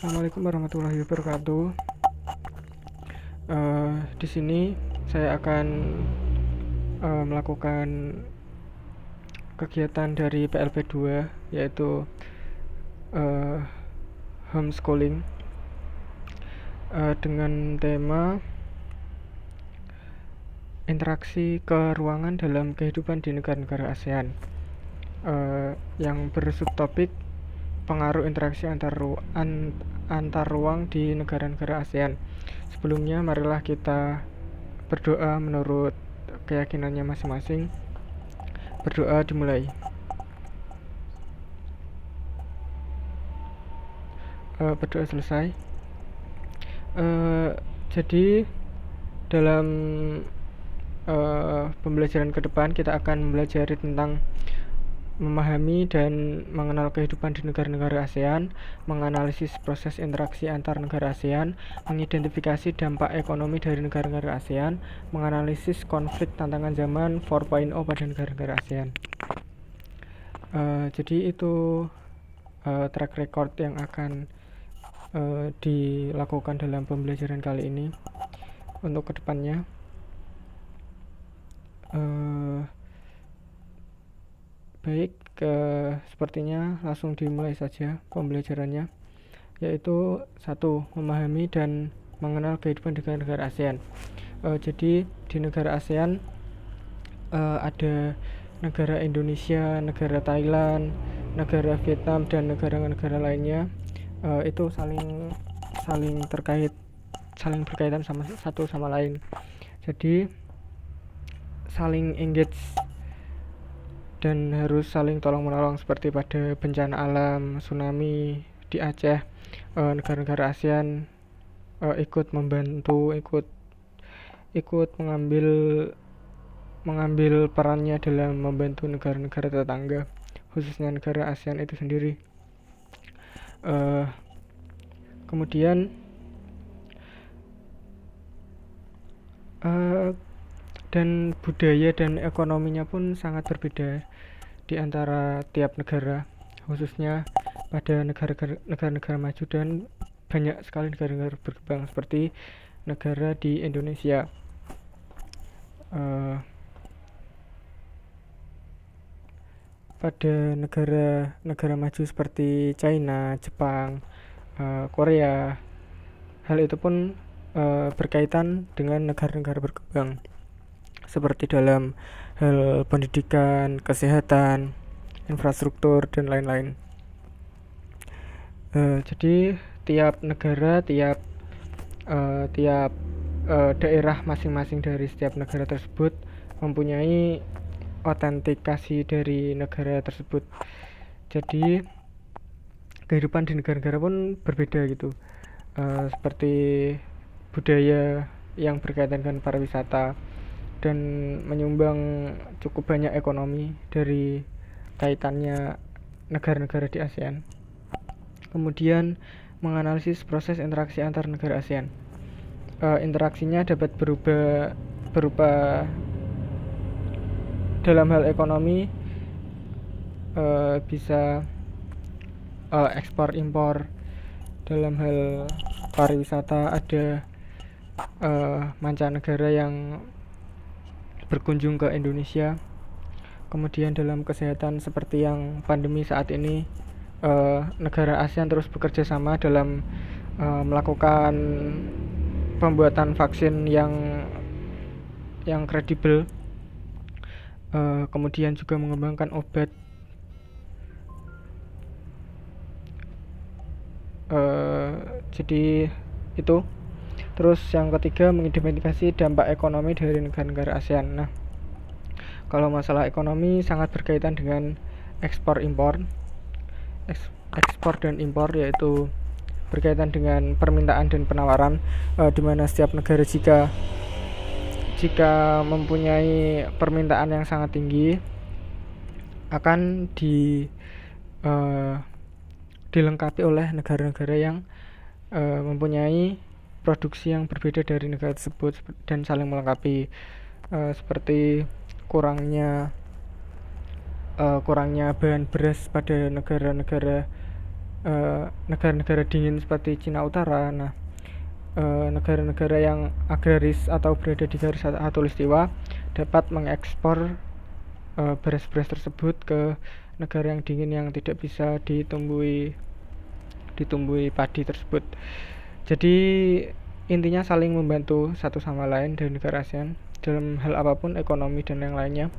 Assalamualaikum warahmatullahi wabarakatuh. Di sini saya akan melakukan kegiatan dari PLP 2, yaitu homeschooling, dengan tema interaksi keruangan dalam kehidupan di negara-negara ASEAN, yang bersubtopik pengaruh interaksi antar ruang di negara-negara ASEAN. Sebelumnya, marilah kita berdoa menurut keyakinannya masing-masing. Berdoa dimulai. Berdoa selesai. Jadi dalam pembelajaran ke depan kita akan mempelajari tentang memahami dan mengenal kehidupan di negara-negara ASEAN, menganalisis proses interaksi antar negara ASEAN, mengidentifikasi dampak ekonomi dari negara-negara ASEAN, menganalisis konflik tantangan zaman 4.0 pada negara-negara ASEAN. Jadi itu track record yang akan dilakukan dalam pembelajaran kali ini. Untuk kedepannya, baik, sepertinya langsung dimulai saja pembelajarannya, yaitu 1. Memahami dan mengenal kehidupan di negara ASEAN. Jadi di negara ASEAN ada negara Indonesia, negara Thailand, negara Vietnam, dan negara-negara lainnya. Itu saling terkait, saling berkaitan sama satu sama lain. Jadi saling engage dan harus saling tolong-menolong, seperti pada bencana alam, tsunami di Aceh. Negara-negara ASEAN ikut membantu, ikut mengambil perannya dalam membantu negara-negara tetangga, khususnya negara ASEAN itu sendiri. Kemudian dan budaya dan ekonominya pun sangat berbeda di antara tiap negara, khususnya pada negara-negara maju dan banyak sekali negara-negara berkembang seperti negara di Indonesia. Pada negara maju seperti China, Jepang, Korea, hal itu pun berkaitan dengan negara-negara berkembang, seperti dalam hal pendidikan, kesehatan, infrastruktur, dan lain-lain. Jadi tiap negara, tiap daerah masing-masing dari setiap negara tersebut mempunyai autentikasi dari negara tersebut. Jadi kehidupan di negara-negara pun berbeda gitu, seperti budaya yang berkaitan dengan pariwisata dan menyumbang cukup banyak ekonomi dari kaitannya negara-negara di ASEAN. Kemudian menganalisis proses interaksi antar negara ASEAN. Interaksinya dapat berupa dalam hal ekonomi, bisa ekspor impor. Dalam hal pariwisata ada mancanegara yang berkunjung ke Indonesia. Kemudian dalam kesehatan, seperti yang pandemi saat ini, negara ASEAN terus bekerja sama dalam melakukan pembuatan vaksin yang kredibel, kemudian juga mengembangkan obat. Jadi itu. Terus yang ketiga, mengidentifikasi dampak ekonomi dari negara-negara ASEAN. Nah, kalau masalah ekonomi sangat berkaitan dengan ekspor dan impor, yaitu berkaitan dengan permintaan dan penawaran, di mana setiap negara jika mempunyai permintaan yang sangat tinggi akan dilengkapi oleh negara-negara yang mempunyai produksi yang berbeda dari negara tersebut dan saling melengkapi, seperti kurangnya bahan beras pada negara-negara negara-negara dingin seperti Cina Utara. Nah, negara-negara yang agraris atau berada di garis khatulistiwa dapat mengekspor beras-beras tersebut ke negara yang dingin yang tidak bisa ditumbuhi padi tersebut. Jadi intinya saling membantu satu sama lain dari negara ASEAN dalam hal apapun, ekonomi dan yang lainnya.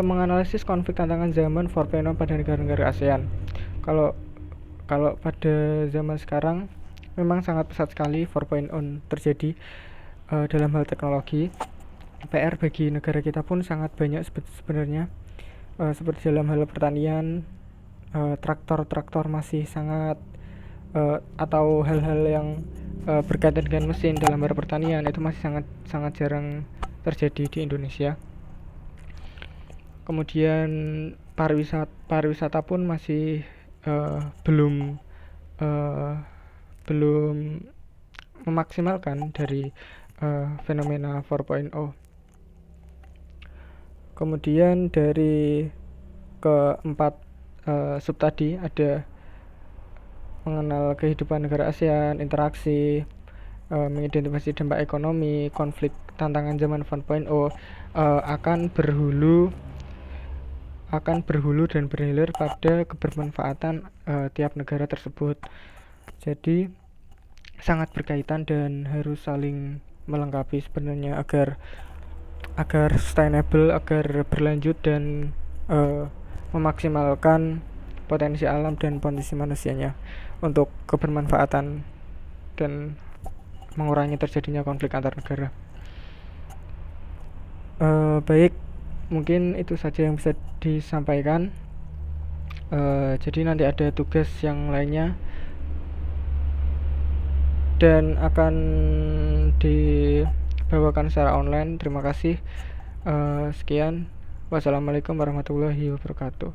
Menganalisis konflik tantangan zaman 4.0 pada negara-negara ASEAN. Kalau pada zaman sekarang memang sangat pesat sekali 4.0 terjadi dalam hal teknologi. PR bagi negara kita pun sangat banyak sebenarnya, seperti dalam hal pertanian, traktor masih sangat atau hal-hal yang berkaitan dengan mesin dalam hal pertanian itu masih sangat jarang terjadi di Indonesia. Kemudian pariwisata pun masih belum memaksimalkan dari fenomena 4.0. Kemudian dari keempat sub tadi ada mengenal kehidupan negara ASEAN, interaksi, mengidentifikasi dampak ekonomi, konflik tantangan zaman 4.0, akan berhulu dan berhilir pada kebermanfaatan tiap negara tersebut. Jadi sangat berkaitan dan harus saling melengkapi sebenarnya agar sustainable, agar berlanjut dan memaksimalkan potensi alam dan potensi manusianya untuk kebermanfaatan dan mengurangi terjadinya konflik antar negara. Baik, mungkin itu saja yang bisa disampaikan. Jadi nanti ada tugas yang lainnya dan akan dibawakan secara online. Terima kasih. Sekian. Wassalamualaikum warahmatullahi wabarakatuh.